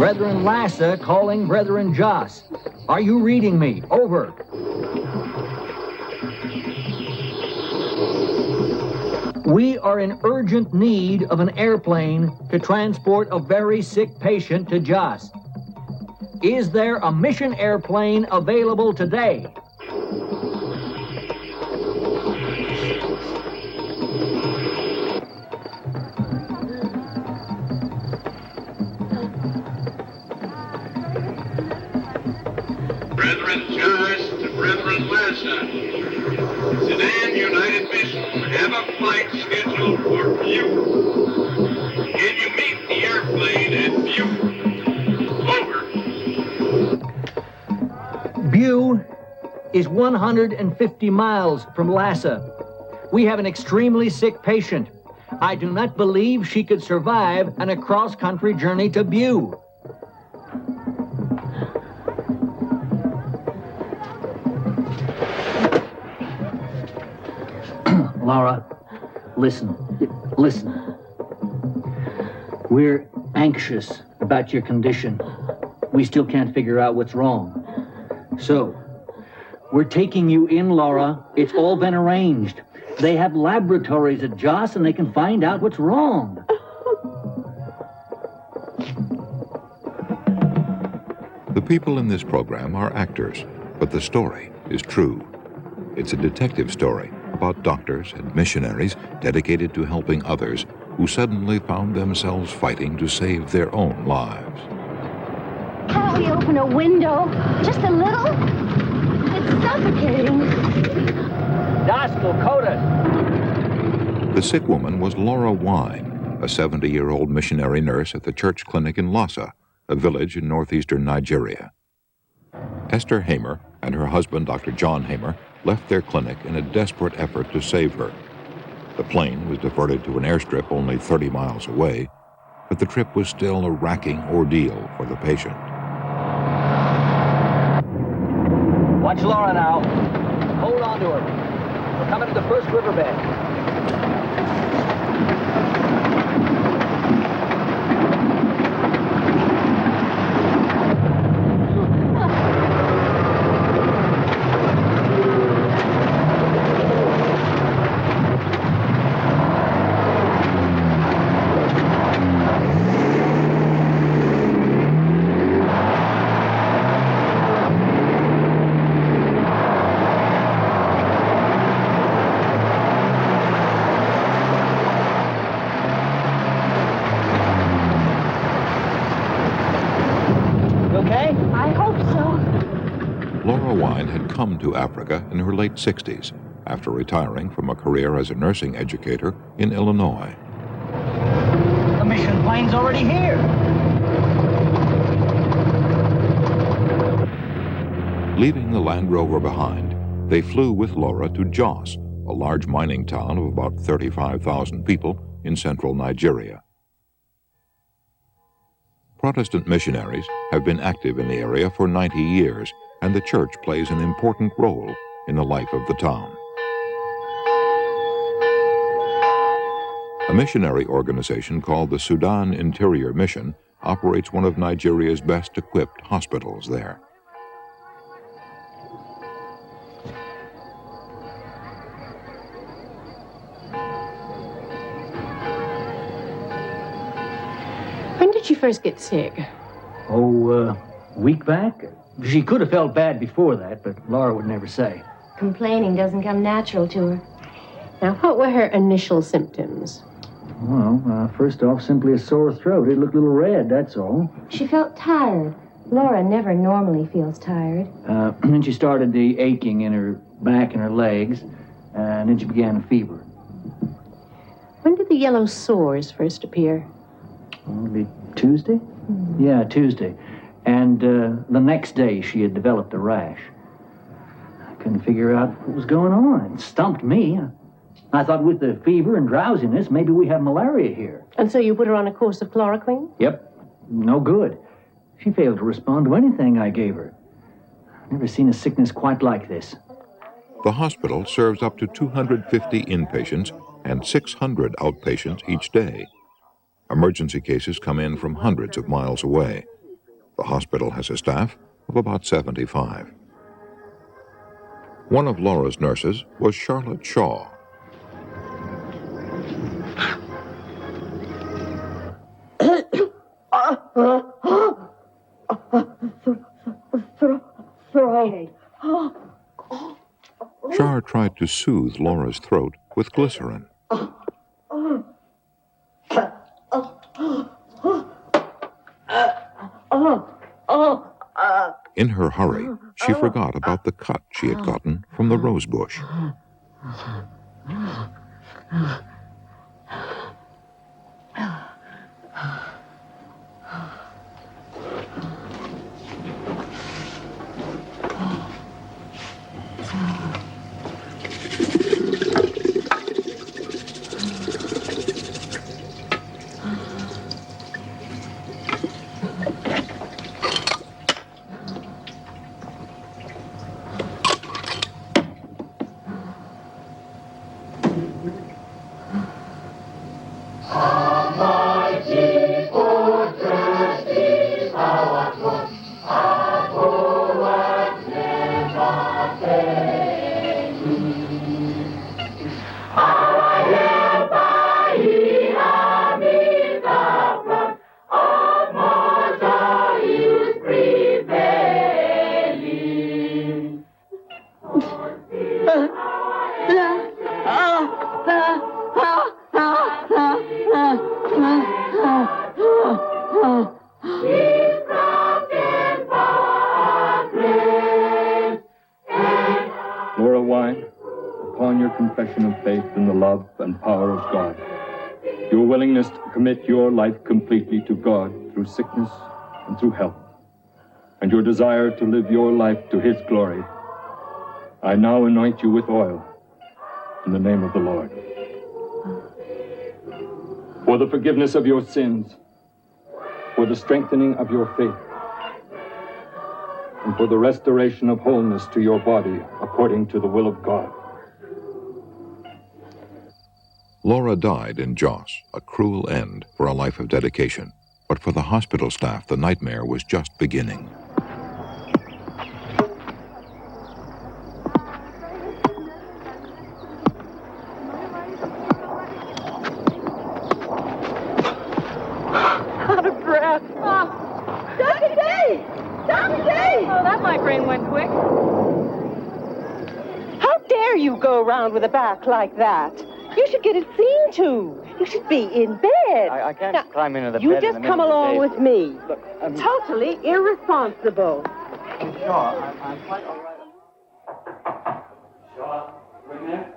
Brethren Lassa calling Brethren Joss. Are you reading me? Over. We are in urgent need of an airplane to transport a very sick patient to Joss. Is there a mission airplane available today? Brethren Joss to Brethren Lassa. Sedan United Mission have a flight scheduled for Butte. Can you meet the airplane at Butte? Over. Butte is 150 miles from Lassa. We have an extremely sick patient. I do not believe she could survive an across-country journey to Butte. Laura, listen. We're anxious about your condition. We still can't figure out what's wrong. So, we're taking you in, Laura. It's all been arranged. They have laboratories at Joss and they can find out what's wrong. The people in this program are actors, but the story is true. It's a detective story about doctors and missionaries dedicated to helping others who suddenly found themselves fighting to save their own lives. Can't we open a window? Just a little? It's suffocating. Gospel Coda. The sick woman was Laura Wine, a 70-year-old missionary nurse at the church clinic in Lassa, a village in northeastern Nigeria. Esther Hamer and her husband, Dr. John Hamer, left their clinic in a desperate effort to save her. The plane was diverted to an airstrip only 30 miles away, but the trip was still a racking ordeal for the patient. Watch Laura now. Hold on to her. We're coming to the first riverbed. Come to Africa in her late 60s after retiring from a career as a nursing educator in Illinois. The mission plane's already here. Leaving the Land Rover behind, they flew with Laura to Jos, a large mining town of about 35,000 people in central Nigeria. Protestant missionaries have been active in the area for 90 years, and the church plays an important role in the life of the town. A missionary organization called the Sudan Interior Mission operates one of Nigeria's best equipped hospitals there. When did you first get sick? A week back? She could have felt bad before that, but Laura would never say. Complaining doesn't come natural to her. Now, what were her initial symptoms? Well, first off, simply a sore throat. It looked a little red, that's all. She felt tired. Laura never normally feels tired. Then she started the aching in her back and her legs, and then she began a fever. When did the yellow sores first appear? Maybe Tuesday? Mm-hmm. Yeah, Tuesday. And the next day, she had developed a rash. I couldn't figure out what was going on. It stumped me. I thought with the fever and drowsiness, maybe we have malaria here. And so you put her on a course of chloroquine? Yep. No good. She failed to respond to anything I gave her. I've never seen a sickness quite like this. The hospital serves up to 250 inpatients and 600 outpatients each day. Emergency cases come in from hundreds of miles away. The hospital has a staff of about 75. One of Laura's nurses was Charlotte Shaw. Char tried to soothe Laura's throat with glycerin. In her hurry, she forgot about the cut she had gotten from the rose bush. Laura Wine, upon your confession of faith in the love and power of God, your willingness to commit your life completely to God through sickness and through health, and your desire to live your life to His glory, I now anoint you with oil in the name of the Lord. For the forgiveness of your sins, for the strengthening of your faith, and for the restoration of wholeness to your body according to the will of God. Laura died in Jos, a cruel end for a life of dedication. But for the hospital staff, the nightmare was just beginning. Out of breath. Oh. Dr. Day! Dr. Day! Oh, that migraine went quick. How dare you go around with a back like that? You should get it seen to. You should be in bed. I can't now, climb into the you bed. just come along with me. Look, Totally irresponsible. Shaw, I'm quite all right. Shaw, you in there?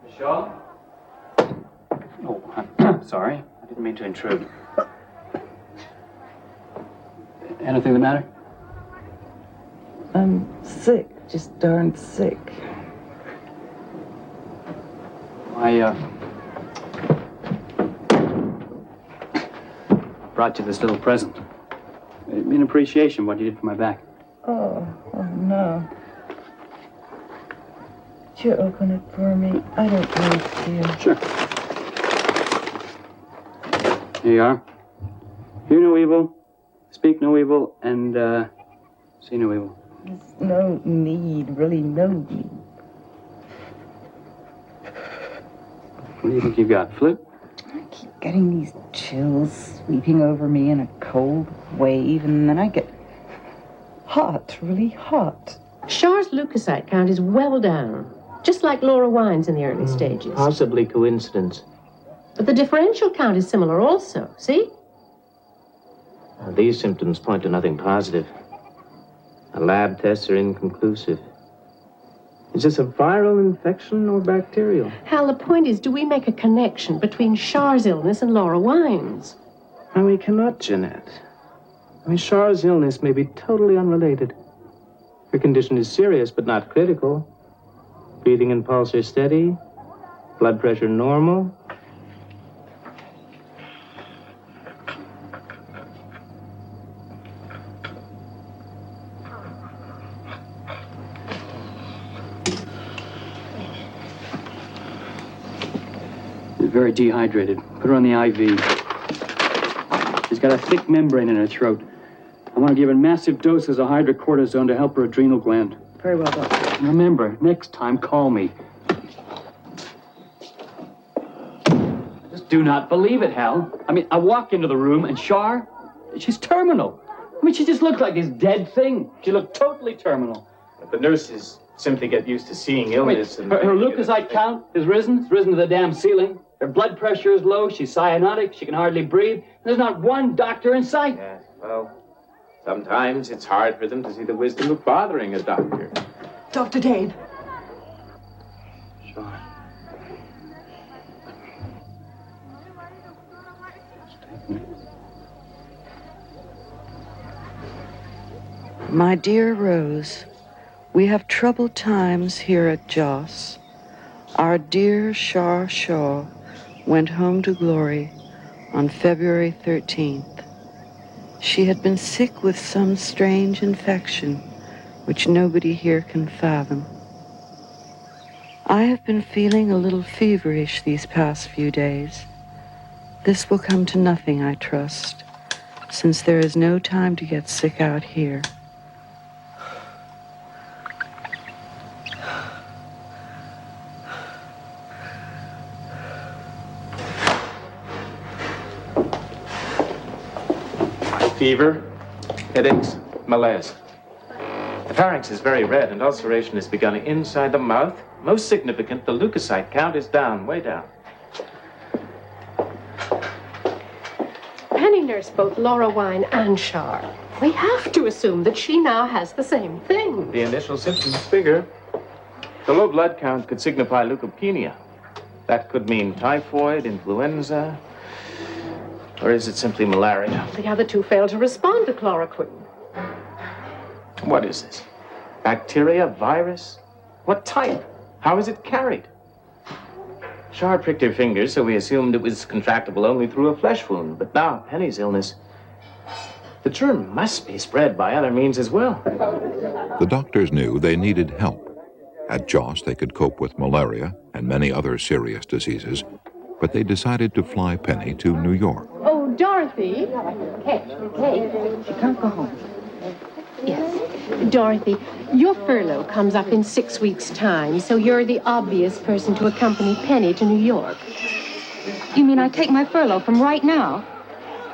Miss Shaw? Oh, I'm sorry. I didn't mean to intrude. Anything the matter? I'm sick, just darn sick. I brought you this little present. In appreciation of what you did for my back. Oh no. Could you open it for me? I don't need to. Sure. Here you are. Hear no evil, speak no evil, and see no evil. There's no need, really no need. What do you think you've got, flu? I keep getting these chills sweeping over me in a cold wave, and then I get hot, really hot. Char's leukocyte count is well down, just like Laura Wine's in the early stages. Possibly coincidence. But the differential count is similar also, see? These symptoms point to nothing positive. The lab tests are inconclusive. Is this a viral infection or bacterial? Hal, the point is, do we make a connection between Char's illness and Laura Wine's? No, we cannot, Jeanette. Char's illness may be totally unrelated. Her condition is serious, but not critical. Breathing and pulse are steady. Blood pressure normal. Very dehydrated. Put her on the IV. She's got a thick membrane in her throat. I want to give her massive doses of hydrocortisone to help her adrenal gland. Very well, Doctor. And remember, next time, call me. Just do not believe it, Hal. I mean, I walk into the room and Char, she's terminal. I mean, she just looked like this dead thing. She looked totally terminal. But the nurses simply get used to seeing illness. I mean, her leukocyte count is risen. It's risen to the damn ceiling. Her blood pressure is low. She's cyanotic. She can hardly breathe. There's not one doctor in sight. Yes, well, sometimes it's hard for them to see the wisdom of bothering a doctor. Dr. Dane. Sure. My dear Rose, we have troubled times here at Joss. Our dear Char Shaw went home to glory on February 13th. She had been sick with some strange infection which nobody here can fathom. I have been feeling a little feverish these past few days. This will come to nothing, I trust, since there is no time to get sick out here. Fever, headaches, malaise. The pharynx is very red and ulceration has begun inside the mouth. Most significant, the leukocyte count is down, way down. Penny nursed both Laura Wine and Char. We have to assume that she now has the same thing. The initial symptoms figure. The low blood count could signify leukopenia. That could mean typhoid, influenza, or is it simply malaria? The other two failed to respond to chloroquine. What is this? Bacteria, virus? What type? How is it carried? Char pricked her fingers, so we assumed it was contractable only through a flesh wound. But now, Penny's illness, the germ must be spread by other means as well. The doctors knew they needed help. At Joss, they could cope with malaria and many other serious diseases, but they decided to fly Penny to New York. Oh, Dorothy. Hey, she can't go home. Yes. Dorothy, your furlough comes up in 6 weeks' time, so you're the obvious person to accompany Penny to New York. You mean I take my furlough from right now?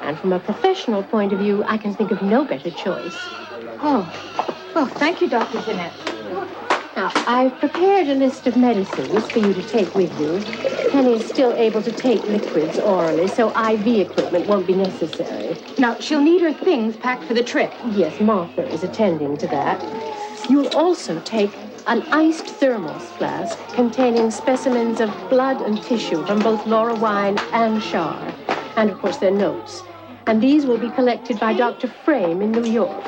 And from a professional point of view, I can think of no better choice. Oh, well, thank you, Dr. Jeanette. Now, I've prepared a list of medicines for you to take with you. Penny is still able to take liquids orally, so IV equipment won't be necessary. Now, she'll need her things packed for the trip. Yes, Martha is attending to that. You'll also take an iced thermos flask containing specimens of blood and tissue from both Laura Wine and Char, and of course their notes. And these will be collected by Dr. Frame in New York.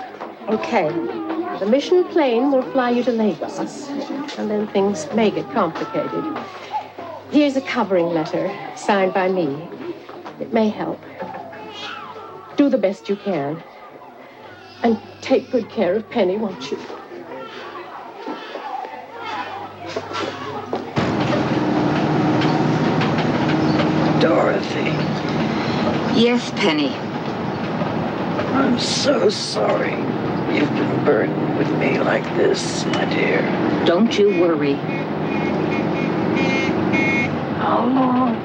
Okay. The mission plane will fly you to Lagos, and then things may get complicated. Here's a covering letter, signed by me. It may help. Do the best you can. And take good care of Penny, won't you? Dorothy, Yes, Penny. I'm so sorry you've been burdened with me like this, my dear. Don't you worry. How long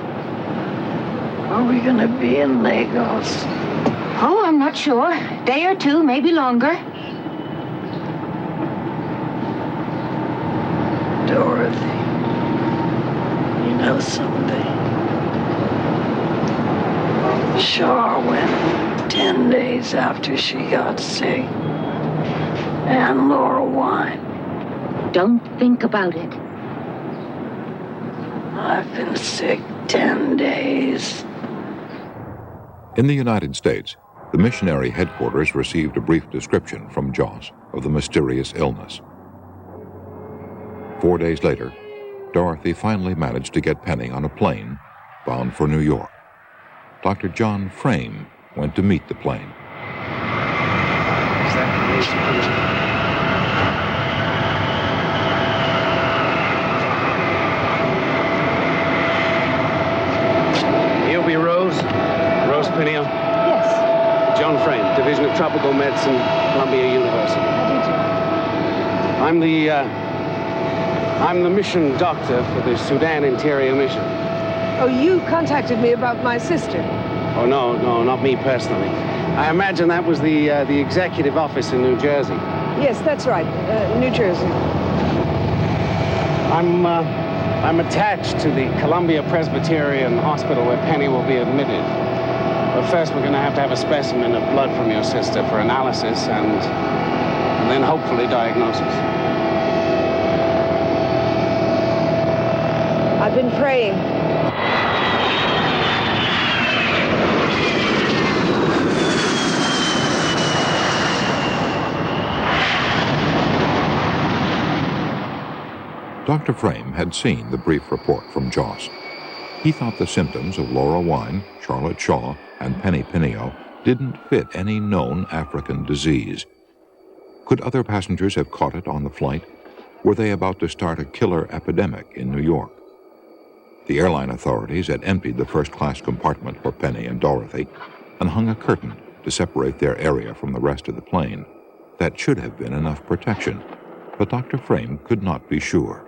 are we gonna be in Lagos? Oh, I'm not sure. Day or two, maybe longer. Dorothy, you know something? Char went 10 days after she got sick. And Laura Wine. Don't think about it. I've been sick 10 days. In the United States, the missionary headquarters received a brief description from Joss of the mysterious illness. 4 days later, Dorothy finally managed to get Penny on a plane bound for New York. Dr. John Frame went to meet the plane. He'll be Peniel? Yes. John Frame, Division of Tropical Medicine, Columbia University. How do you do? I'm the mission doctor for the Sudan Interior Mission. Oh, you contacted me about my sister. Oh, no, not me personally. I imagine that was the executive office in New Jersey. Yes, that's right. New Jersey. I'm attached to the Columbia Presbyterian Hospital where Penny will be admitted. But first, we're going to have a specimen of blood from your sister for analysis and then hopefully diagnosis. I've been praying. Dr. Frame had seen the brief report from Joss. He thought the symptoms of Laura Wine, Charlotte Shaw, and Penny Pineo didn't fit any known African disease. Could other passengers have caught it on the flight? Were they about to start a killer epidemic in New York? The airline authorities had emptied the first-class compartment for Penny and Dorothy and hung a curtain to separate their area from the rest of the plane. That should have been enough protection, but Dr. Frame could not be sure.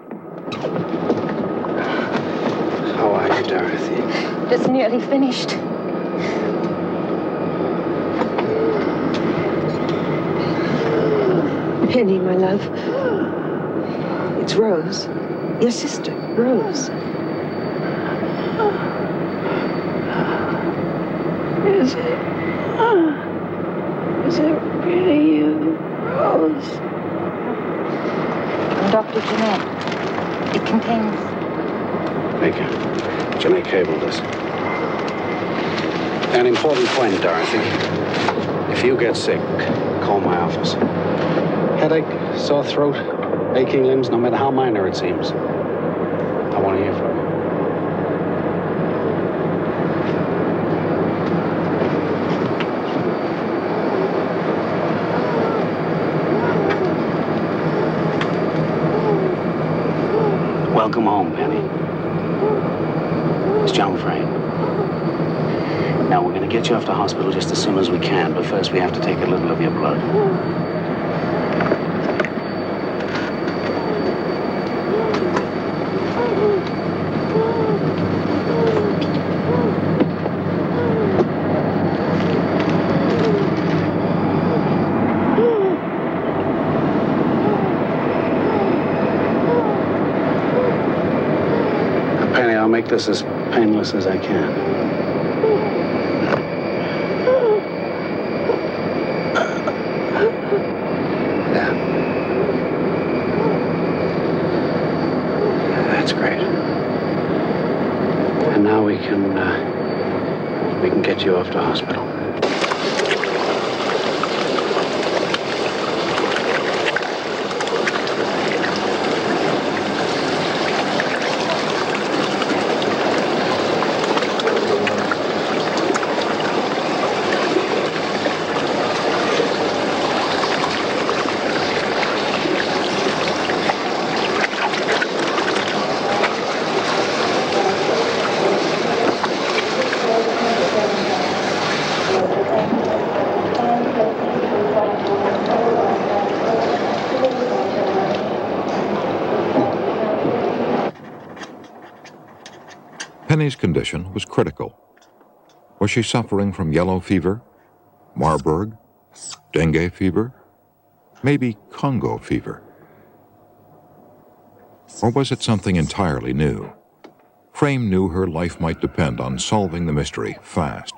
How are you, Dorothy? Just nearly finished. Penny, my love. It's Rose. Your sister, Rose. Is it really you, Rose? From Dr. Jeanette. It contains... Thank you. Jeanette cabled us. An important point, Dorothy. If you get sick, call my office. Headache, sore throat, aching limbs, no matter how minor it seems. I want to hear from you. Welcome home, Penny. It's John Frame. Now, we're going to get you off to hospital just as soon as we can, but first we have to take a little of your blood. Penny, I'll make this as painless as I can. That's great. And now we can get you off to hospital. Penny's condition was critical. Was she suffering from yellow fever, Marburg, dengue fever, maybe Congo fever? Or was it something entirely new? Frame knew her life might depend on solving the mystery fast.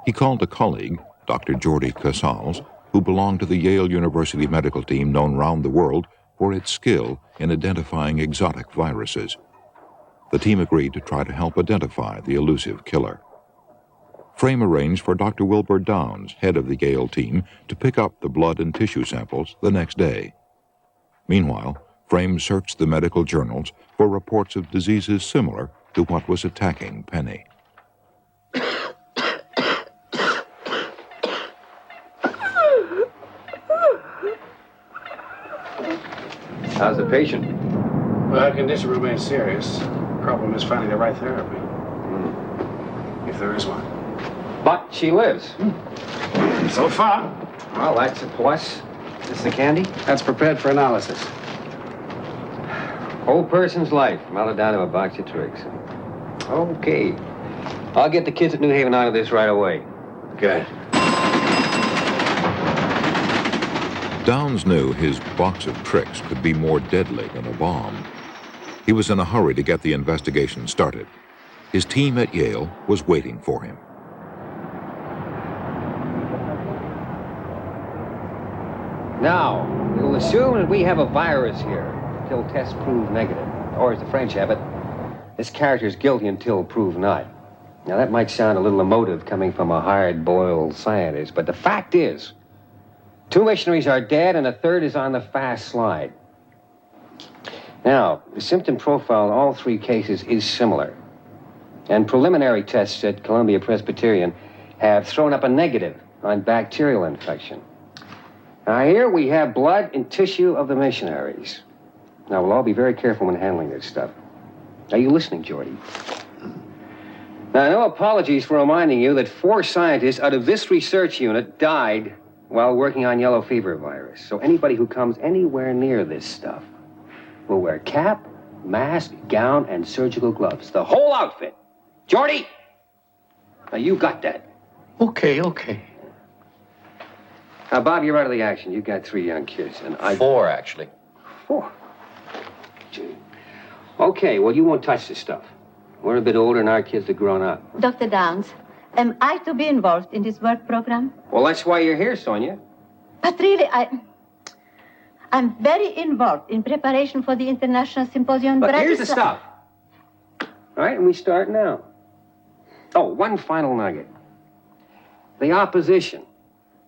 He called a colleague, Dr. Jordi Casals, who belonged to the Yale University medical team known round the world for its skill in identifying exotic viruses. The team agreed to try to help identify the elusive killer. Frame arranged for Dr. Wilbur Downs, head of the Yale team, to pick up the blood and tissue samples the next day. Meanwhile, Frame searched the medical journals for reports of diseases similar to what was attacking Penny. How's the patient? Well, her condition remains serious. Problem is finding the right therapy. If there is one. But she lives. So far. Well, that's a plus. Is this the candy? That's prepared for analysis. Whole person's life, melted down to a box of tricks. Okay. I'll get the kids at New Haven out of this right away. Good. Downs knew his box of tricks could be more deadly than a bomb. He was in a hurry to get the investigation started. His team at Yale was waiting for him. Now, we'll assume that we have a virus here until tests prove negative. Or as the French have it, this character's guilty until proved not. Now, that might sound a little emotive coming from a hard-boiled scientist, but the fact is, 2 missionaries are dead and a third is on the fast slide. Now, the symptom profile in all 3 cases is similar. And preliminary tests at Columbia Presbyterian have thrown up a negative on bacterial infection. Now, here we have blood and tissue of the missionaries. Now, we'll all be very careful when handling this stuff. Are you listening, Geordie? Now, no apologies for reminding you that 4 scientists out of this research unit died while working on yellow fever virus. So anybody who comes anywhere near this stuff will wear cap, mask, gown, and surgical gloves. The whole outfit. Geordie! Now, you got that. Okay. Now, Bob, you're out of the action. You've got 3 young kids, and I... 4, actually. 4? Gee. Okay, well, you won't touch this stuff. We're a bit older and our kids are grown up. Dr. Downs, am I to be involved in this work program? Well, that's why you're here, Sonia. But really, I'm very involved in preparation for the International Symposium. But here's the stuff. All right, and we start now. Oh, one final nugget. The opposition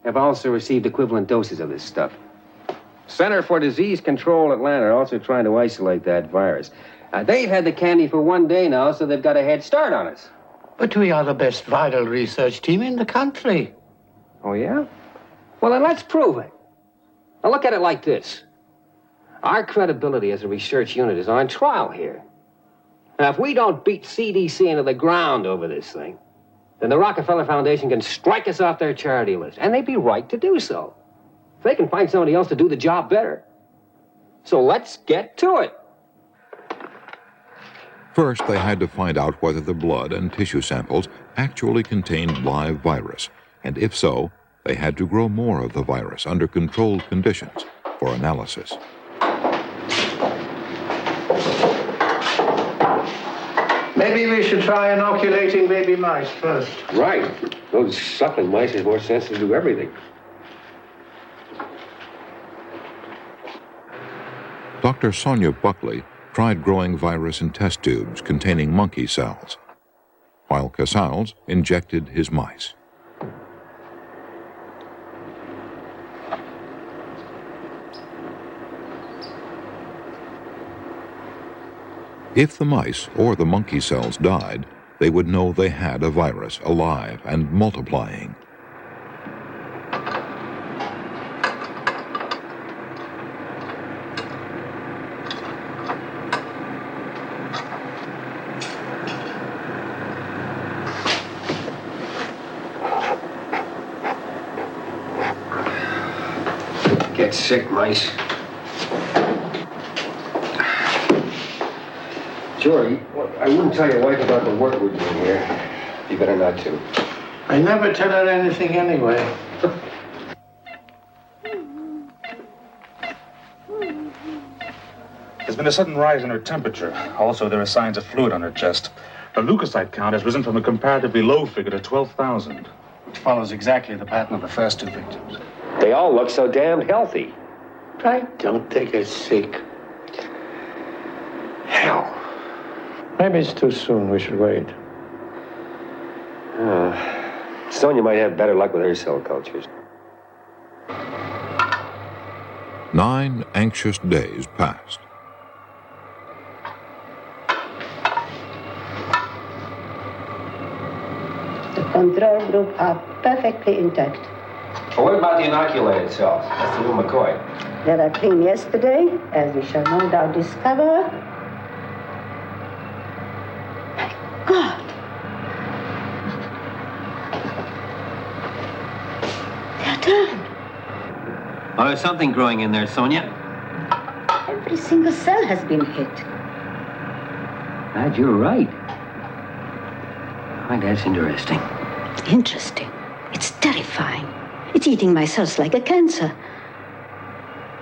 have also received equivalent doses of this stuff. Center for Disease Control Atlanta are also trying to isolate that virus. They've had the candy for 1 day now, so they've got a head start on us. But we are the best viral research team in the country. Oh, yeah? Well, then let's prove it. Now, look at it like this. Our credibility as a research unit is on trial here. Now, if we don't beat CDC into the ground over this thing, then the Rockefeller Foundation can strike us off their charity list, and they'd be right to do so. If they can find somebody else to do the job better. So let's get to it. First, they had to find out whether the blood and tissue samples actually contained live virus, and if so, they had to grow more of the virus under controlled conditions for analysis. Maybe we should try inoculating baby mice first. Right. Those suckling mice is more sensitive to everything. Dr. Sonia Buckley tried growing virus in test tubes containing monkey cells, while Casals injected his mice. If the mice or the monkey cells died, they would know they had a virus alive and multiplying. Get sick, mice. Jory, I wouldn't tell your wife about the work we're doing here. You better not to. I never tell her anything anyway. There's been a sudden rise in her temperature. Also, there are signs of fluid on her chest. Her leukocyte count has risen from a comparatively low figure to 12,000. Which follows exactly the pattern of the first 2 victims. They all look so damned healthy. I don't think it's sick. Hell. Maybe it's too soon. We should wait. Sonia might have better luck with her cell cultures. 9 anxious days passed. The control group are perfectly intact. Well, what about the inoculated cells? That's the little McCoy. They were clean yesterday, as we shall no doubt discover. My God! Oh, there's something growing in there, Sonia. Every single cell has been hit. Glad you're right. I think that's interesting. Interesting. It's terrifying. It's eating my cells like a cancer.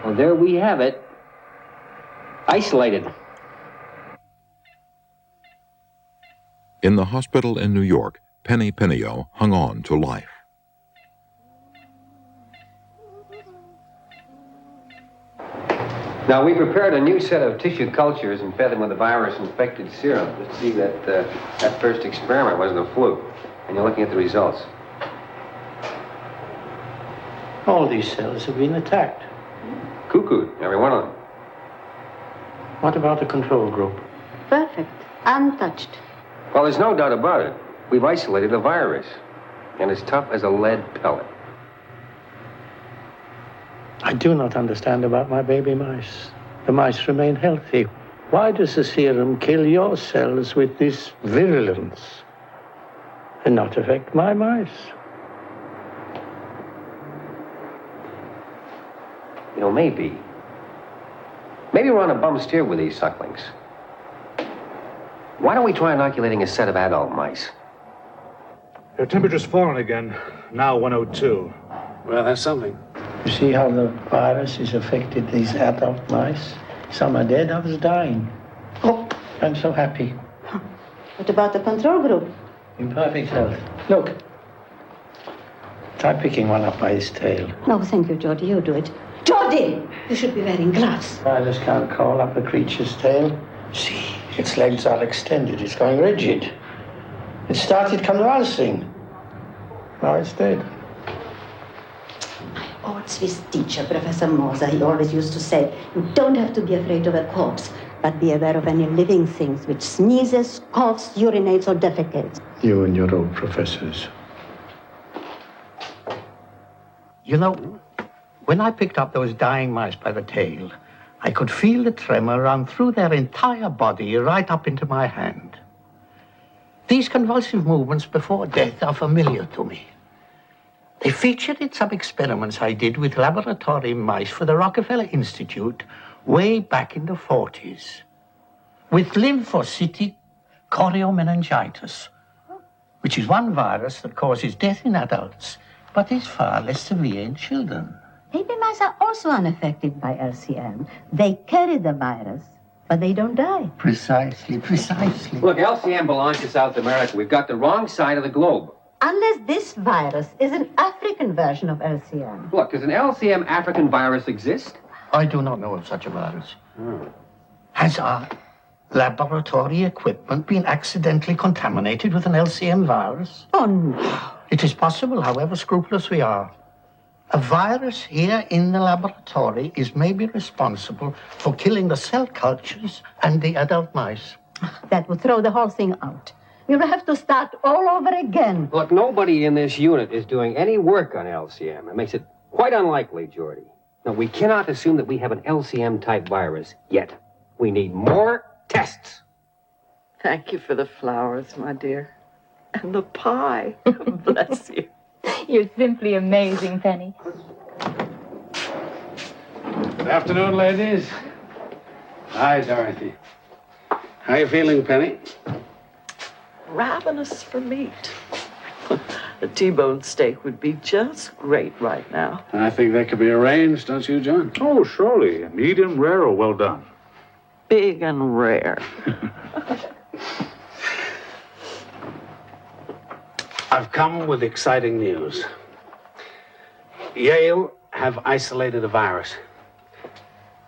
Well, there we have it. Isolated. In the hospital in New York, Penny Pinio hung on to life. Now, we prepared a new set of tissue cultures and fed them with a virus-infected serum to see that that first experiment wasn't a fluke. And you're looking at the results. All these cells have been attacked. Cuckooed, every one of them. What about the control group? Perfect. Untouched. Well, there's no doubt about it. We've isolated the virus, and it's tough as a lead pellet. I do not understand about my baby mice. The mice remain healthy. Why does the serum kill your cells with this virulence and not affect my mice? You know, maybe we're on a bum steer with these sucklings. Why don't we try inoculating a set of adult mice? Their temperature's fallen again. Now 102. Well, that's something. You see how the virus has affected these adult mice? Some are dead, others dying. Oh, I'm so happy. What about the control group? In perfect health. Look. Try picking one up by his tail. No, thank you, Geordie. You do it. Geordie! You should be wearing gloves. Virus can't crawl up a creature's tail. See, its legs are extended. It's going rigid. It started convulsing. Now it's dead. Oh, it's this teacher, Professor Moser. He always used to say, you don't have to be afraid of a corpse, but be aware of any living things which sneezes, coughs, urinates, or defecates. You and your old professors. You know, when I picked up those dying mice by the tail, I could feel the tremor run through their entire body right up into my hand. These convulsive movements before death are familiar to me. They featured in some experiments I did with laboratory mice for the Rockefeller Institute way back in the 40s, with lymphocytic choriomeningitis, which is one virus that causes death in adults, but is far less severe in children. Baby mice are also unaffected by LCM. They carry the virus, but they don't die. Precisely. Look, LCM belongs to South America. We've got the wrong side of the globe. Unless this virus is an African version of LCM. Look, does an LCM African virus exist? I do not know of such a virus. Has our laboratory equipment been accidentally contaminated with an LCM virus? Oh, no. It is possible, however scrupulous we are. A virus here in the laboratory is maybe responsible for killing the cell cultures and the adult mice. That would throw the whole thing out. We'll have to start all over again. Look, nobody in this unit is doing any work on LCM. It makes it quite unlikely, Geordie. No, we cannot assume that we have an LCM-type virus yet. We need more tests. Thank you for the flowers, my dear. And the pie. Bless you. You're simply amazing, Penny. Good afternoon, ladies. Hi, Dorothy. How you feeling, Penny? Ravenous for meat. A T-bone steak would be just great right now. I think that could be arranged, don't you, John? Oh, surely. Medium rare or well done? Big and rare. I've come with exciting news. Yale have isolated a virus.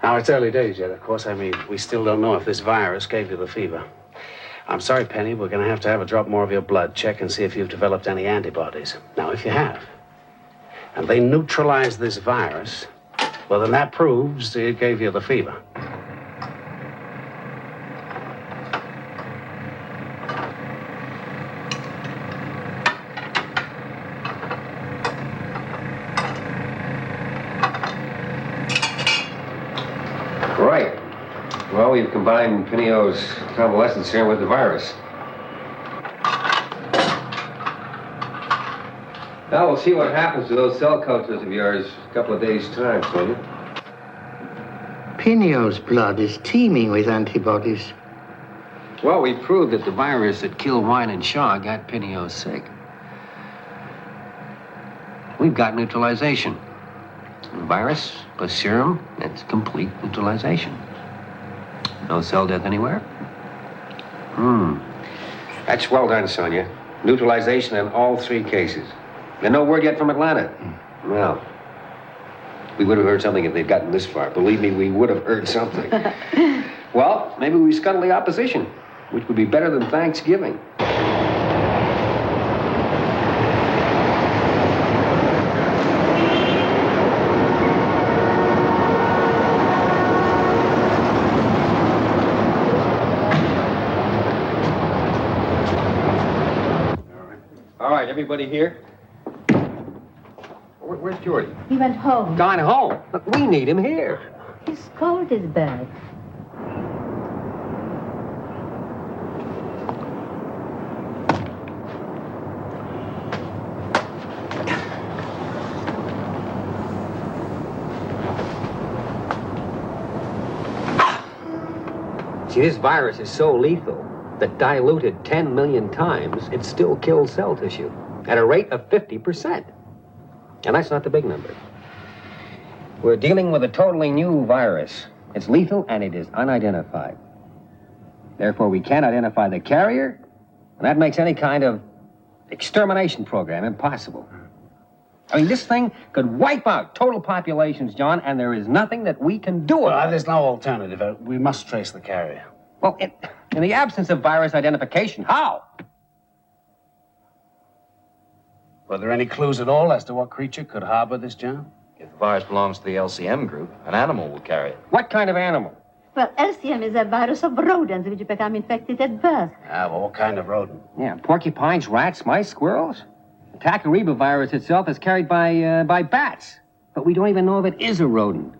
Now, it's early days yet, of course. I mean, we still don't know if this virus gave you the fever. I'm sorry, Penny, we're going to have a drop more of your blood. Check and see if you've developed any antibodies. Now, if you have, and they neutralize this virus, well, then that proves it gave you the fever. Right. Well, we've combined Pinio's convalescent serum with the virus. Now we'll see what happens to those cell cultures of yours a couple of days' time, Sonia. Pinio's blood is teeming with antibodies. Well, we proved that the virus that killed Wine and Shaw got Pinio sick. We've got neutralization. The virus plus serum, that's complete neutralization. No cell death anywhere? That's well done, Sonia. Neutralization in all 3 cases. And no word yet from Atlanta. Well, we would have heard something if they'd gotten this far. Believe me, we would have heard something. Well, maybe we scuttle the opposition, which would be better than Thanksgiving. All right, everybody here? Where's Jordy? He went home. Gone home? Look, we need him here. His cold is bad. See, this virus is so lethal that diluted 10 million times, it still kills cell tissue at a rate of 50%. And that's not the big number. We're dealing with a totally new virus. It's lethal and it is unidentified. Therefore, we can't identify the carrier, and that makes any kind of extermination program impossible. I mean, this thing could wipe out total populations, John, and there is nothing that we can do about it. There's no alternative. We must trace the carrier. Well, in the absence of virus identification, how? Were there any clues at all as to what creature could harbor this germ? If the virus belongs to the LCM group, an animal will carry it. What kind of animal? Well, LCM is a virus of rodents which become infected at birth. Well, what kind of rodent? Yeah, porcupines, rats, mice, squirrels. The Takariba virus itself is carried by bats. But we don't even know if it is a rodent.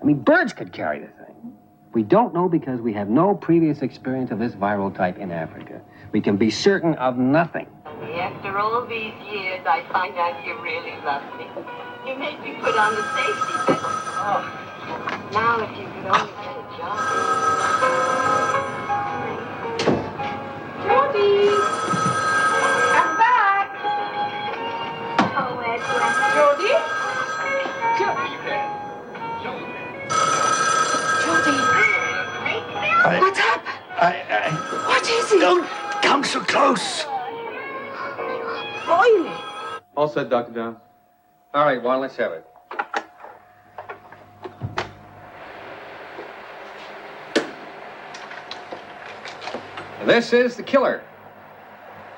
I mean, birds could carry the thing. We don't know because we have no previous experience of this viral type in Africa. We can be certain of nothing. After all these years, I find out you really love me. You made me put on the safety belt. Oh, now if you could only get a job. Jordy! I'm back! Oh, Edward. Jordy? Jordy! What's up? What is it? Don't come so close. Boiling. All set, Dr. John. All right, Juan, let's have it. This is the killer.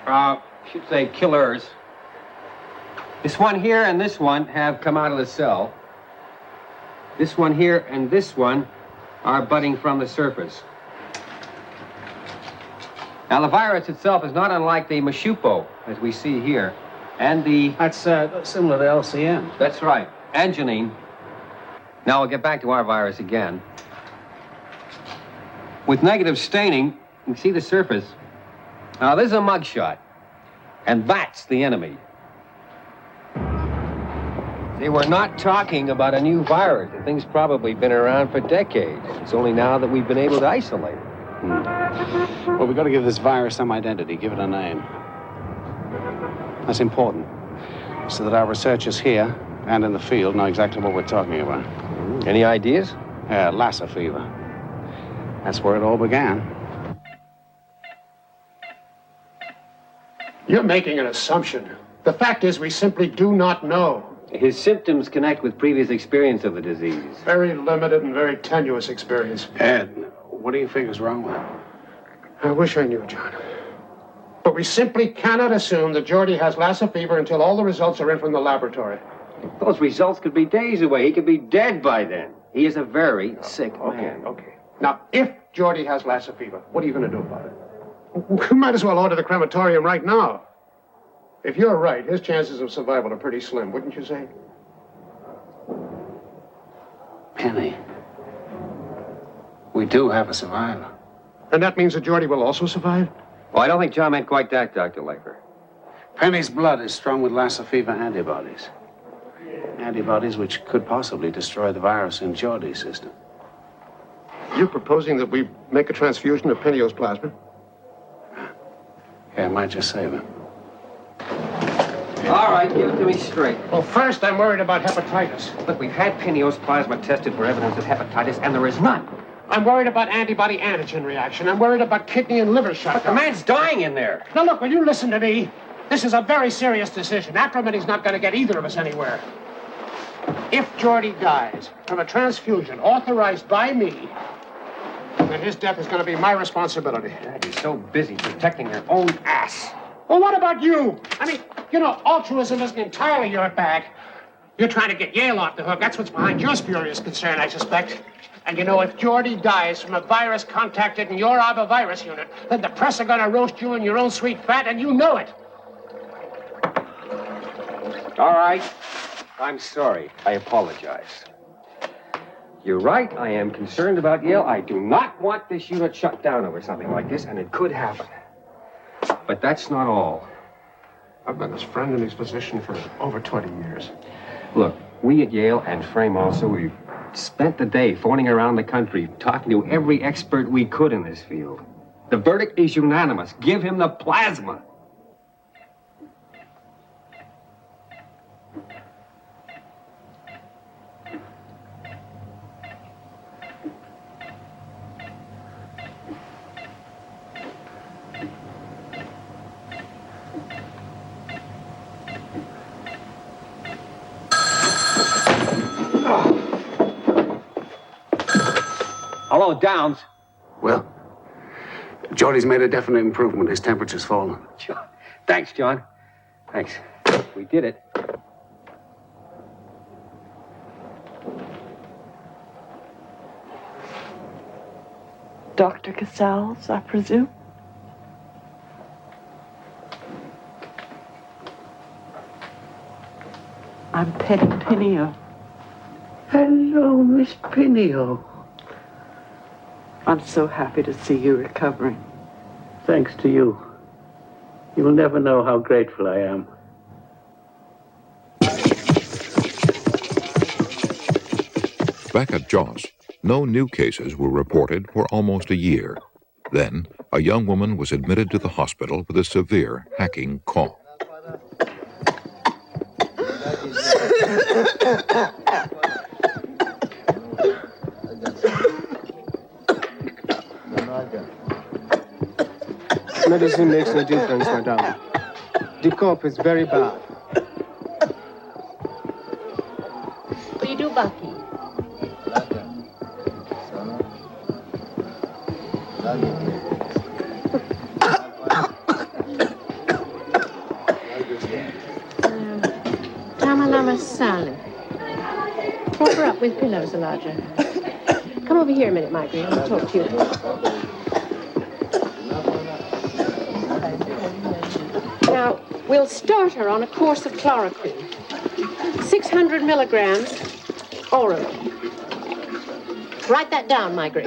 I should say killers. This one here and this one have come out of the cell. This one here and this one are budding from the surface. Now, the virus itself is not unlike the Mashupo, as we see here, and the... That's similar to LCM. That's right, and Janine. Now, we'll get back to our virus again. With negative staining, you can see the surface. Now, this is a mugshot, and that's the enemy. See, we're not talking about a new virus. The thing's probably been around for decades. It's only now that we've been able to isolate it. Well, we've got to give this virus some identity, give it a name. That's important, so that our researchers here and in the field know exactly what we're talking about. Any ideas? Lassa fever. That's where it all began. You're making an assumption. The fact is, we simply do not know. His symptoms connect with previous experience of the disease. Very limited and very tenuous experience. Ed, what do you figure's wrong with him? I wish I knew, John. But we simply cannot assume that Jordy has Lassa fever until all the results are in from the laboratory. Those results could be days away. He could be dead by then. He is a very sick man. Okay. Now, if Jordy has Lassa fever, what are you going to do about it? We might as well order the crematorium right now. If you're right, his chances of survival are pretty slim, wouldn't you say? Penny, we do have a survivor. And that means that Jordy will also survive? Well, I don't think John meant quite that, Dr. Laker. Penny's blood is strung with Lassa fever antibodies. Antibodies which could possibly destroy the virus in Geordie's system. You proposing that we make a transfusion of Penny's plasma? Yeah, it might just save him. All right, give it to me straight. Well, first, I'm worried about hepatitis. Look, we've had Penny's plasma tested for evidence of hepatitis, and there is none. I'm worried about antibody-antigen reaction. I'm worried about kidney and liver shutdown. But the man's dying in there. Now, look, will you listen to me? This is a very serious decision. Acrimony's not going to get either of us anywhere. If Geordie dies from a transfusion authorized by me, then his death is going to be my responsibility. Dad, you're so busy protecting your own ass. Well, what about you? I mean, you know, altruism isn't entirely your bag. You're trying to get Yale off the hook. That's what's behind your spurious concern, I suspect. And you know, if Geordie dies from a virus contacted in your arbovirus unit, then the press are going to roast you in your own sweet fat, and you know it. All right. I'm sorry. I apologize. You're right. I am concerned about Yale. I do not want this unit shut down over something like this, and it could happen. But that's not all. I've been his friend and his physician for over 20 years. Look, we at Yale, and Frame also, we've spent the day phoning around the country, talking to every expert we could in this field. The verdict is unanimous. Give him the plasma. Hello, Downs. Well, Geordie's made a definite improvement. His temperature's fallen. Thanks, John. Thanks. We did it. Dr. Casals, I presume? I'm Penny Pinio. Hello, Miss Pinio. I'm so happy to see you recovering. Thanks to you. You will never know how grateful I am. Back at Joss, no new cases were reported for almost a year. Then, a young woman was admitted to the hospital with a severe hacking cough. Medicine makes no difference, madame. The cough is very bad. What do you do, Bucky? Tamalama salad. Prop her up with pillows, Elijah. Come over here a minute, Margaret. I want to talk to you. Now, we'll start her on a course of chloroquine. 600 milligrams orally. Write that down, Margaret.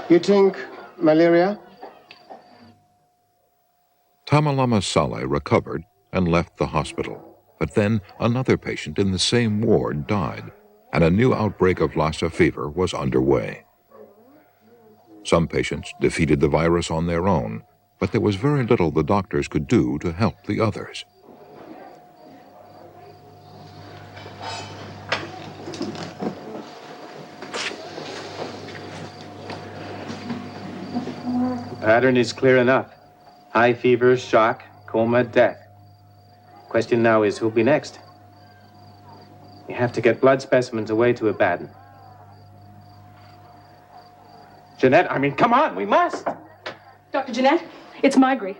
You think malaria? Tamalama Saleh recovered and left the hospital. But then another patient in the same ward died, and a new outbreak of Lassa fever was underway. Some patients defeated the virus on their own, but there was very little the doctors could do to help the others. The pattern is clear enough. High fever, shock, coma, death. Question now is, who'll be next? We have to get blood specimens away to Abaddon. Jeanette, I mean, come on, we must! Dr. Jeanette, it's Margaret.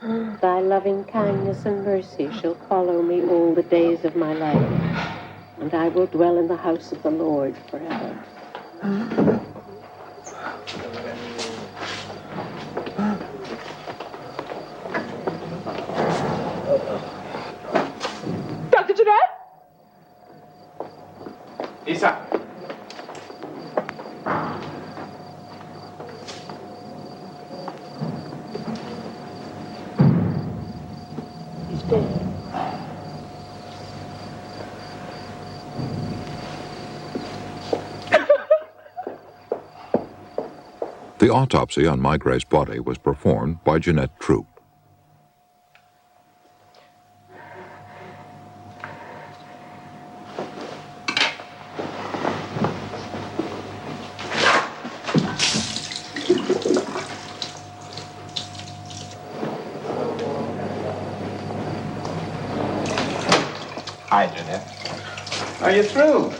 Thy loving kindness and mercy shall follow me all the days of my life, and I will dwell in the house of the Lord forever. Dr. Jeanette? Isa. dead. The autopsy on Migre's body was performed by Jeanette Troop. Hi, Jeanette. Are you through?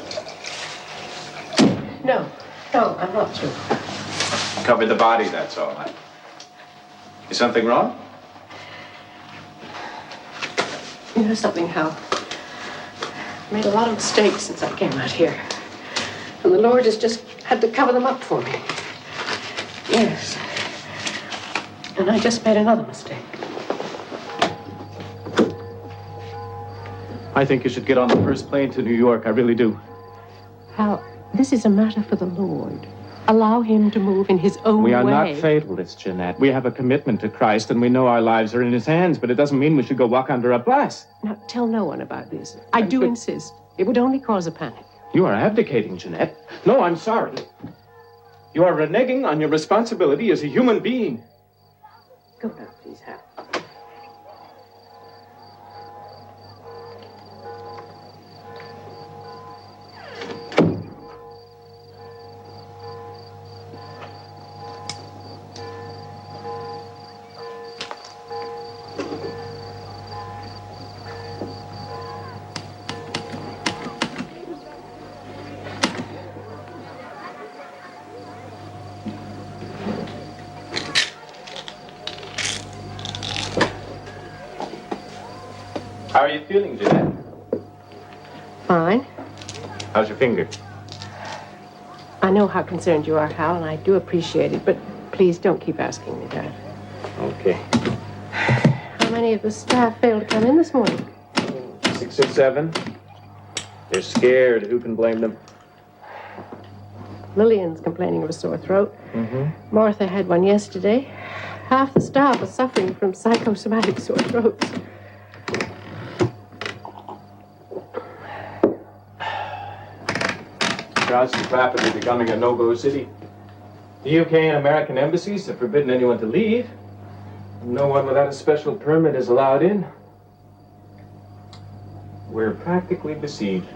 No, I'm not through. Covered the body, that's all. Is something wrong? You know something, Hal? I made a lot of mistakes since I came out here. And the Lord has just had to cover them up for me. Yes. And I just made another mistake. I think you should get on the first plane to New York. I really do. Hal, this is a matter for the Lord. Allow him to move in his own way. We are not fatalists, Jeanette. We have a commitment to Christ, and we know our lives are in his hands, but it doesn't mean we should go walk under a bus. Now, tell no one about this. I do insist. It would only cause a panic. You are abdicating, Jeanette. No, I'm sorry. You are reneging on your responsibility as a human being. Go now, please, Hal. How are you feeling, Jeanette? Fine. How's your finger? I know how concerned you are, Hal, and I do appreciate it, but please don't keep asking me that. Okay. How many of the staff failed to come in this morning? 6 or 7. They're scared. Who can blame them? Lillian's complaining of a sore throat. Mm-hmm. Martha had one yesterday. Half the staff are suffering from psychosomatic sore throats. Johnson's rapidly becoming a no-go city. The UK and American embassies have forbidden anyone to leave. No one without a special permit is allowed in. We're practically besieged.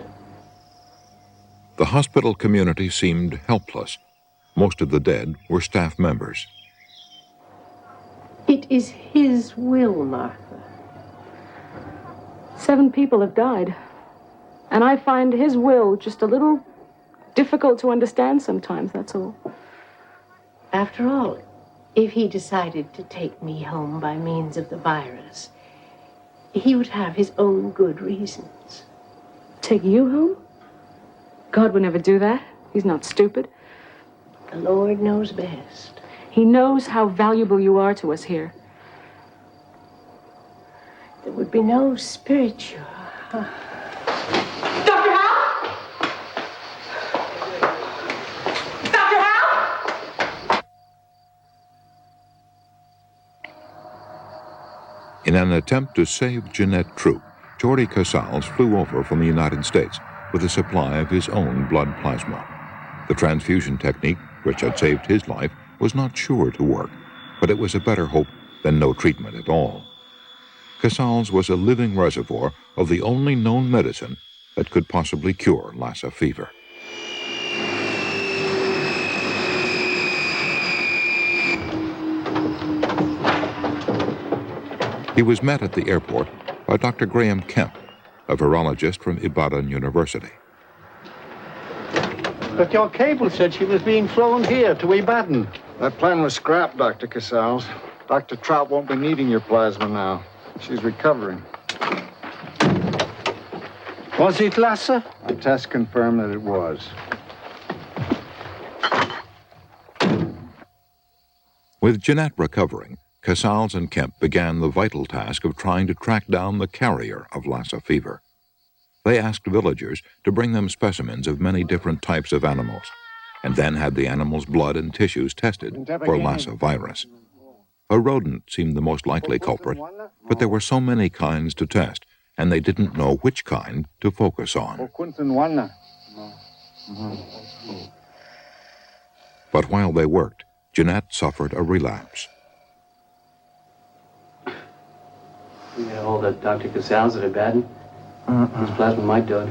The hospital community seemed helpless. Most of the dead were staff members. It is his will, Martha. 7 people have died. And I find his will just a little difficult to understand sometimes, that's all. After all, if he decided to take me home by means of the virus, he would have his own good reasons. Take you home? God would never do that. He's not stupid. The Lord knows best. He knows how valuable you are to us here. There would be no spiritual... In an attempt to save Jeanette Troop, Jordi Casals flew over from the United States with a supply of his own blood plasma. The transfusion technique, which had saved his life, was not sure to work, but it was a better hope than no treatment at all. Casals was a living reservoir of the only known medicine that could possibly cure Lassa fever. He was met at the airport by Dr. Graham Kemp, a virologist from Ibadan University. But your cable said she was being flown here to Ibadan. That plan was scrapped, Dr. Casals. Dr. Travle won't be needing your plasma now. She's recovering. Was it Lassa? The test confirmed that it was. With Jeanette recovering, Casals and Kemp began the vital task of trying to track down the carrier of Lassa fever. They asked villagers to bring them specimens of many different types of animals, and then had the animals' blood and tissues tested for Lassa virus. A rodent seemed the most likely culprit, but there were so many kinds to test, and they didn't know which kind to focus on. But while they worked, Jeanette suffered a relapse. We got all the Dr. Casals that are bad. His plasma might do it.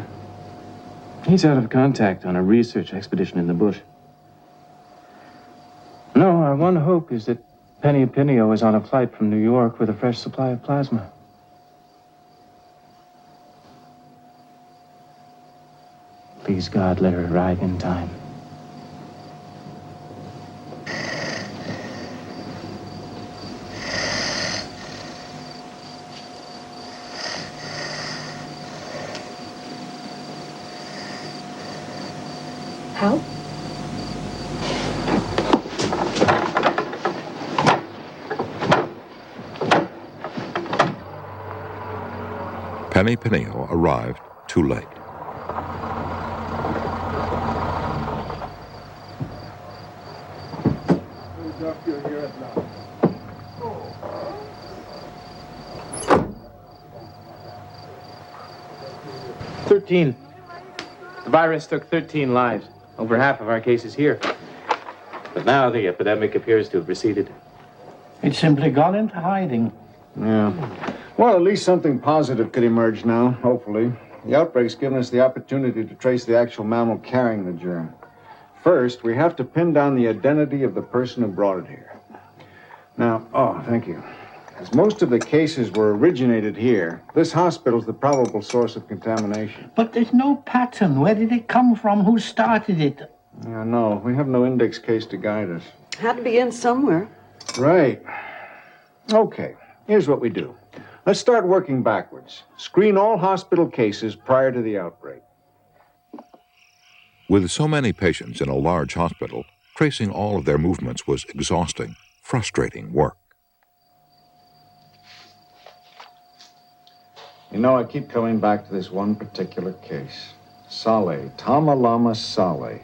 He's out of contact on a research expedition in the bush. No, our one hope is that Penny Pinio is on a flight from New York with a fresh supply of plasma. Please, God, let her arrive in time. How? Penny Pinio arrived too late. The virus took 13 lives, over half of our cases here. But now the epidemic appears to have receded. It's simply gone into hiding. Yeah. Well, at least something positive could emerge now, hopefully. The outbreak's given us the opportunity to trace the actual mammal carrying the germ. First, we have to pin down the identity of the person who brought it here. Now, thank you. As most of the cases were originated here, this hospital's the probable source of contamination. But there's no pattern. Where did it come from? Who started it? Yeah, no, we have no index case to guide us. Had to begin somewhere. Right. Okay, here's what we do. Let's start working backwards. Screen all hospital cases prior to the outbreak. With so many patients in a large hospital, tracing all of their movements was exhausting, frustrating work. You know, I keep coming back to this one particular case. Saleh, Tamalama Saleh.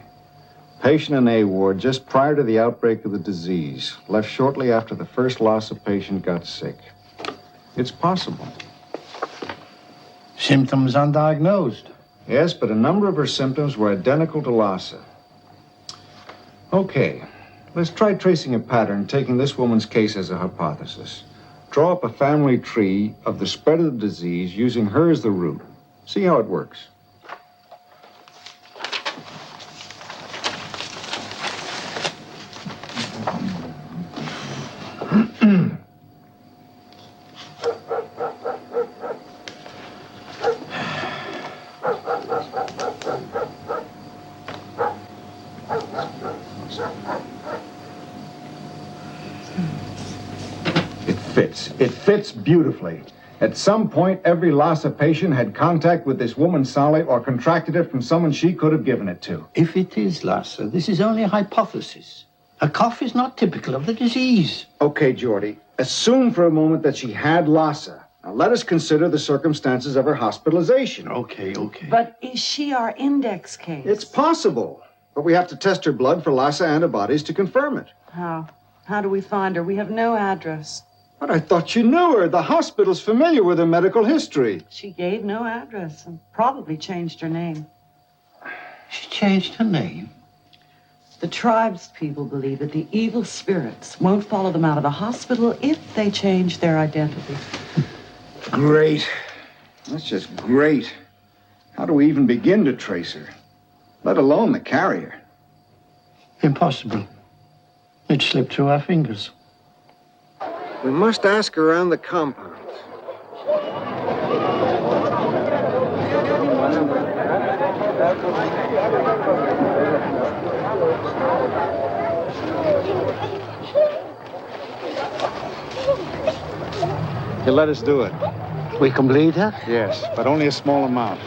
Patient in A ward just prior to the outbreak of the disease. Left shortly after the first Lassa patient got sick. It's possible. Symptoms undiagnosed. Yes, but a number of her symptoms were identical to Lassa. Okay, let's try tracing a pattern, taking this woman's case as a hypothesis. Draw up a family tree of the spread of the disease using her as the root. See how it works. It fits beautifully. At some point, every Lassa patient had contact with this woman, Saleh, or contracted it from someone she could have given it to. If it is Lassa, this is only a hypothesis. A cough is not typical of the disease. Okay, Geordie, assume for a moment that she had Lassa. Now, let us consider the circumstances of her hospitalization. Okay. But is she our index case? It's possible, but we have to test her blood for Lassa antibodies to confirm it. How? How do we find her? We have no address. But I thought you knew her. The hospital's familiar with her medical history. She gave no address and probably changed her name. She changed her name? The tribe's people believe that the evil spirits won't follow them out of the hospital if they change their identity. Great. That's just great. How do we even begin to trace her? Let alone the carrier. Impossible. It slipped through our fingers. We must ask around the compound. You let us do it. We can bleed her? Yes, but only a small amount.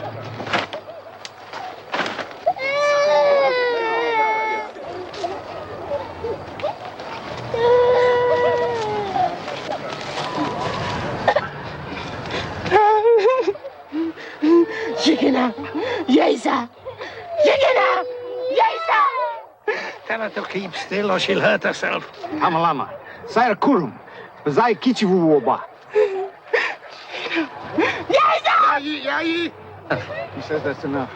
Tell her to keep still or she'll hurt herself. Tamalama, Sire Kurum, Bazai kichivu woba. He says that's enough.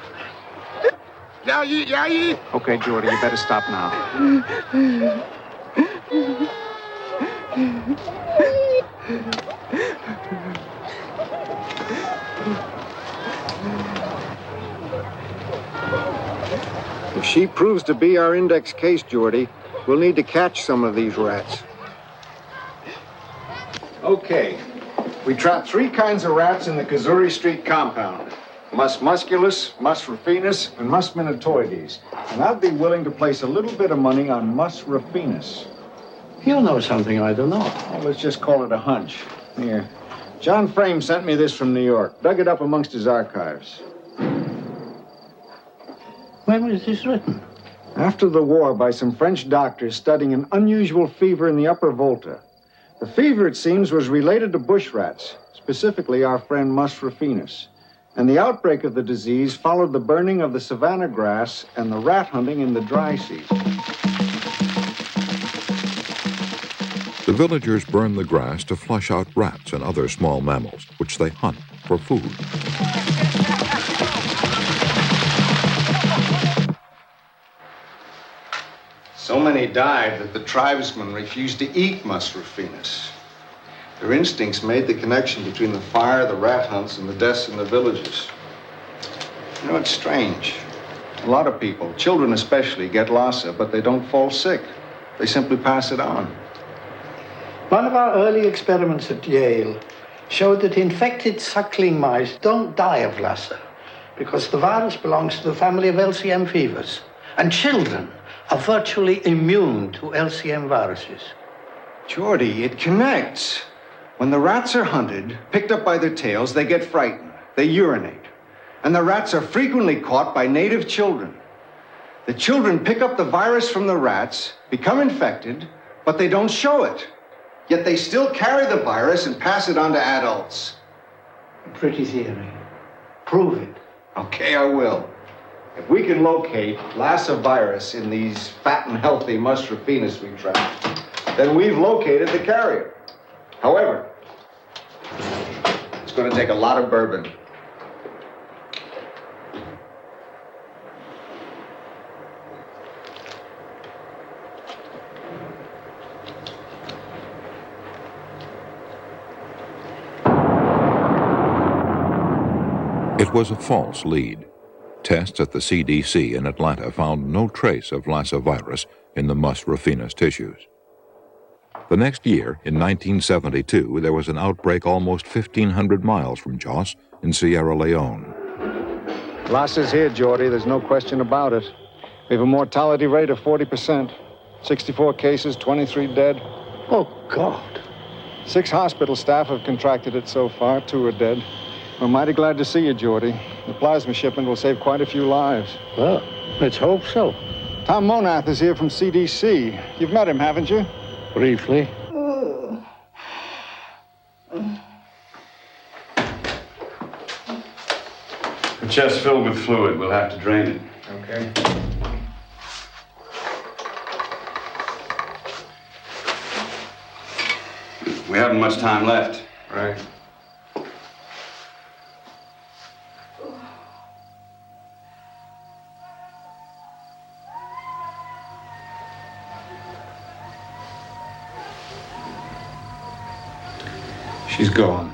Okay, Jordy, you better stop now. If she proves to be our index case, Jordy, we'll need to catch some of these rats. Okay. We trapped 3 kinds of rats in the Kazuri Street compound. Mus musculus, Mus ruffinus, and Mus minatoides. And I'd be willing to place a little bit of money on Mus ruffinus. You know something I don't know. Well, let's just call it a hunch. Here. John Frame sent me this from New York. Dug it up amongst his archives. When was this written? After the war, by some French doctors studying an unusual fever in the upper Volta. The fever, it seems, was related to bush rats, specifically our friend Mus ruffinus. And the outbreak of the disease followed the burning of the savanna grass and the rat hunting in the dry season. The villagers burn the grass to flush out rats and other small mammals, which they hunt for food. So many died that the tribesmen refused to eat Mus ruffinus. Their instincts made the connection between the fire, the rat hunts, and the deaths in the villages. You know, it's strange. A lot of people, children especially, get Lassa, but they don't fall sick. They simply pass it on. One of our early experiments at Yale showed that infected suckling mice don't die of Lassa because the virus belongs to the family of LCM fevers, and children are virtually immune to LCM viruses. Jordy, it connects. When the rats are hunted, picked up by their tails, they get frightened. They urinate. And the rats are frequently caught by native children. The children pick up the virus from the rats, become infected, but they don't show it. Yet they still carry the virus and pass it on to adults. A pretty theory. Prove it. Okay, I will. If we can locate Lassa virus in these fat and healthy Mus ruffinus we trapped, then we've located the carrier. However, it's going to take a lot of bourbon. It was a false lead. Tests at the CDC in Atlanta found no trace of Lassa virus in the Mus ruffinus tissues. The next year, in 1972, there was an outbreak almost 1,500 miles from Jos in Sierra Leone. Lassa's here, Jordy. There's no question about it. We have a mortality rate of 40%. 64 cases, 23 dead. Oh, God. 6 hospital staff have contracted it so far. 2 are dead. We're mighty glad to see you, Jordy. The plasma shipment will save quite a few lives. Well, let's hope so. Tom Monath is here from CDC. You've met him, haven't you? Briefly. The chest filled with fluid. We'll have to drain it. Okay. We haven't much time left. Right. She's gone.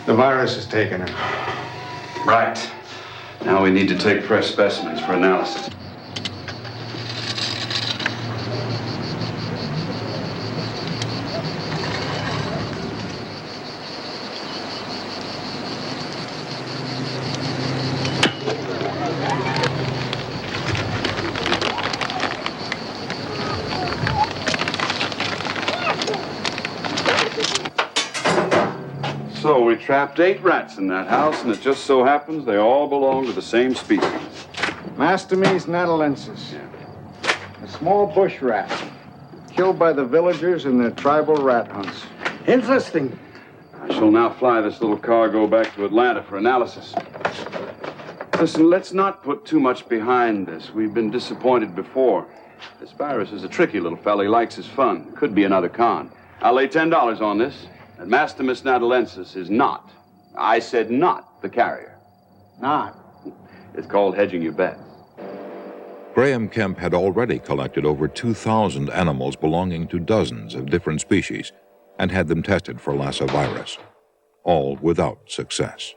The virus has taken her. Right. Now we need to take fresh specimens for analysis. So we trapped 8 rats in that house, and it just so happens they all belong to the same species. Mastomys natalensis. A small bush rat, killed by the villagers in their tribal rat hunts. Interesting. I shall now fly this little cargo back to Atlanta for analysis. Listen, let's not put too much behind this. We've been disappointed before. This virus is a tricky little fella. He likes his fun. Could be another con. I'll lay $10 on this. That Mastimus natalensis is not, I said not, the carrier. Not? It's called hedging your bets. Graham Kemp had already collected over 2,000 animals belonging to dozens of different species and had them tested for Lassa virus, all without success.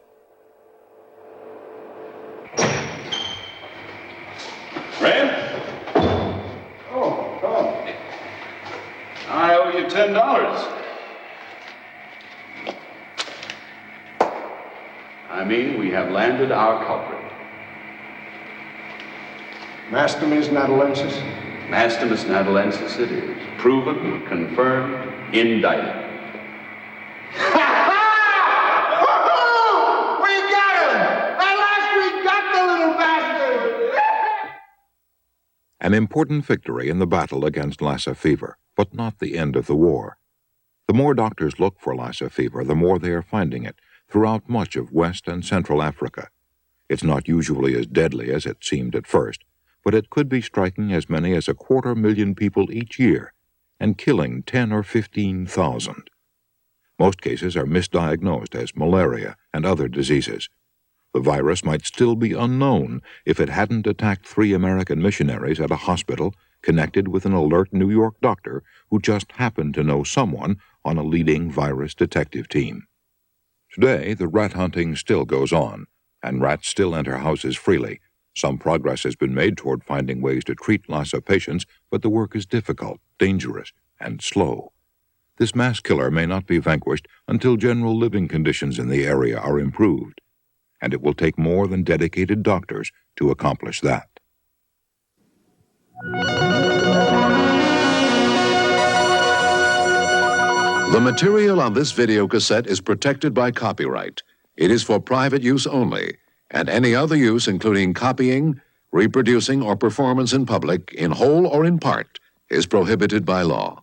Graham? Oh, Tom. I owe you $10. I mean, we have landed our culprit. Mastimus natalensis? Mastimus natalensis it is. Proven, confirmed, indicted. We got him! At last we got the little bastard! An important victory in the battle against Lassa fever, but not the end of the war. The more doctors look for Lassa fever, the more they are finding it throughout much of West and Central Africa. It's not usually as deadly as it seemed at first, but it could be striking as many as 250,000 people each year and killing 10 or 15,000. Most cases are misdiagnosed as malaria and other diseases. The virus might still be unknown if it hadn't attacked 3 American missionaries at a hospital connected with an alert New York doctor who just happened to know someone on a leading virus detective team. Today, the rat hunting still goes on, and rats still enter houses freely. Some progress has been made toward finding ways to treat Lassa patients, but the work is difficult, dangerous, and slow. This mass killer may not be vanquished until general living conditions in the area are improved, and it will take more than dedicated doctors to accomplish that. The material on this video cassette is protected by copyright. It is for private use only, and any other use, including copying, reproducing, or performance in public, in whole or in part, is prohibited by law.